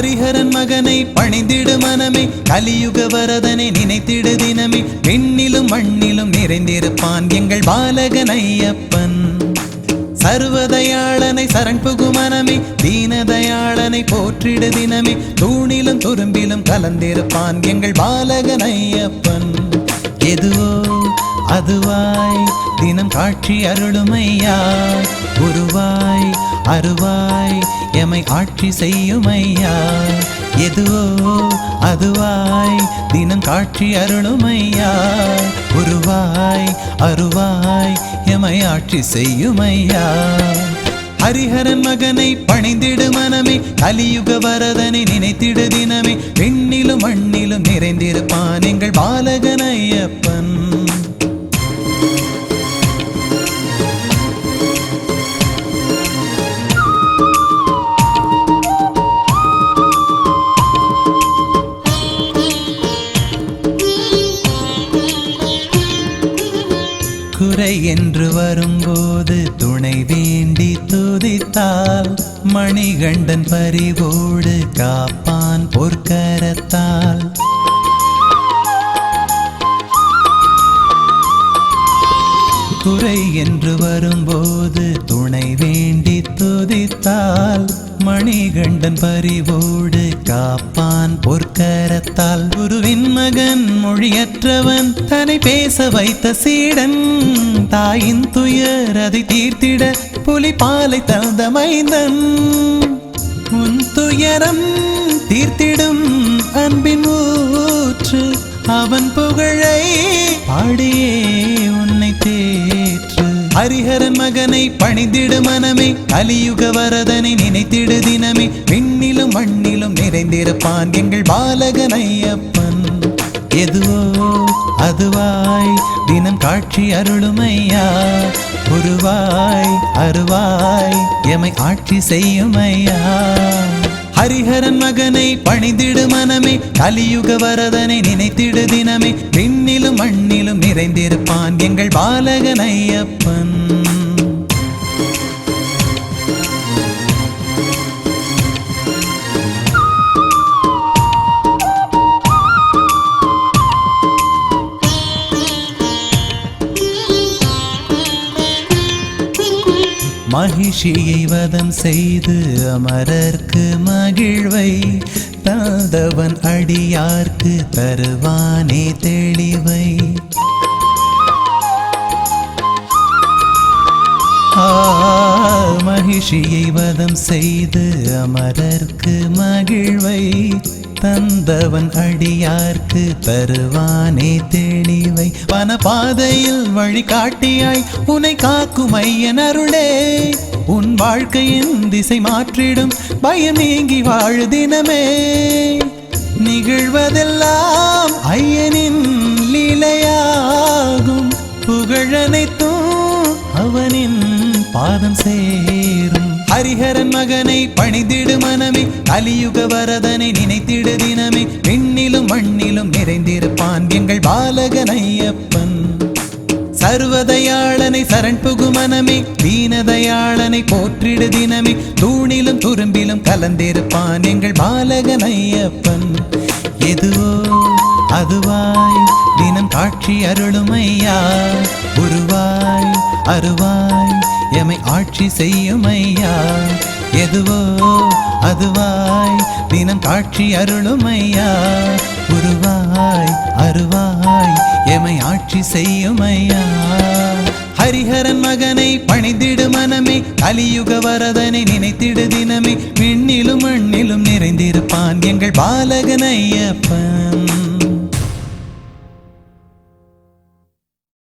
ஹரிஹரன் மகனை பணிந்திடு மனமே, கலியுக வரதனை நினைத்திடு தினமே. விண்ணிலும் மண்ணிலும் நிறைந்திருப்பான் எங்கள் பாலகன் ஐயப்பன். சர்வதயாளனை சரண் புகு மனமே, தீனதயாளனை போற்றிடு தினமே. தூணிலும் துரும்பிலும் கலந்திருப்பான் எங்கள் பாலகன் ஐயப்பன். எதுவோ அதுவாய் தினம் காட்சி அருளுமையா, உருவாய் அருவாய் எமை ஆட்சி செய்யுமையா. எதுவோ அதுவாய் தினம் காட்சி அருளுமையா, உருவாய் அருவாய் எமை ஆட்சி செய்யுமையா. ஹரிஹரன் மகனை பணிந்திடு மனமே, கலியுக வரதனை நினைத்திடு தினமே. விண்ணிலும் மண்ணிலும் நிறைந்திருப்பான் எங்கள் பாலகன் ஐயப்பன். குறை என்று வரும்போது துணை வேண்டி துதித்தால், மணிகண்டன் பரிவோடு காப்பான் பொற்கரத்தால். குறை என்று வரும்போது துணை வேண்டி துதித்தால், மணிகண்டன் பரிவோடு காப்பான் பொற்கரத்தால். குருவின் மகன் மொழியற்றவன் தன்னை பேச வைத்த சீடன், தாயின் துயர் அதை தீர்த்திட புலிபாலை தந்த மைந்தன். உன் துயரம் தீர்த்திடும் அன்பின் ஊற்று, அவன் புகழை பாடியே உன்னை தேற்று. ஹரிஹரன் மகனை பணிந்திடு மனமே, கலியுக வரதனை நினைத்திடு தினமே. விண்ணிலும் மண்ணிலும் நிறைந்திருப்பான் எங்கள் பாலகன் ஐயப்பன். எதுவோ அதுவாய் தினம் காட்சி அருளுமையா, உருவாய் அருவாய் எமை ஆட்சி செய்யுமையா. ஹரிஹரன் மகனை பணிந்திடு மனமே, கலியுக வரதனை நினைத்திடு தினமே. விண்ணிலும் மண்ணிலும் நிறைந்திருப்பான் எங்கள் பாலகன் ஐயப்பன். மகிஷியை வதம் செய்து அமரர்க்கு மகிழ்வை தந்தவன் அடியார்க்கு தருவானே தெளிவை. மகிஷியை வதம் செய்து அமரர்க்கு மகிழ்வை தந்தவன் அடியார்க்கு தருவானே தெளிவை. வனபாதையில் வழிகாட்டியாய் உன்னை காக்கும் ஐயன் அருளே, உன் வாழ்க்கையின் திசை மாற்றிடும் பயம் நீங்கி வாழு தினமே. நிகழ்வதெல்லாம் ஐயனின் லீலையாகும், புகழனைத்தும் அவனின் பாதம் சேரும். ஹரிஹரன் மகனை பணிந்திடு மனமே, கலியுக வரதனை நினைத்திடு தினமே. விண்ணிலும் மண்ணிலும் நிறைந்திருப்பான் எங்கள் பாலகன் ஐயப்பன். சர்வதயாளனை சரண் புகு மனமே, தீனதயாளனை போற்றிடு தினமே. தூணிலும் துரும்பிலும் கலந்திருப்பான் எங்கள் பாலகன் ஐயப்பன். எதுவோ அதுவாய் தினம் காட்சி அருளுமையா, உருவாய் அருவாய் எமை ஆட்சி செய்யுமையா. எதுவோ அதுவாய் தினம் காட்சி அருளுமையா, உருவாய் அருவாய் எமை ஆட்சி செய்யுமையா. ஹரிஹரன் மகனை பணிந்திடு மனமே, கலியுக வரதனை நினைத்திடு தினமே. விண்ணிலும் மண்ணிலும் நிறைந்திருப்பான் எங்கள் பாலகன் ஐயப்பன்.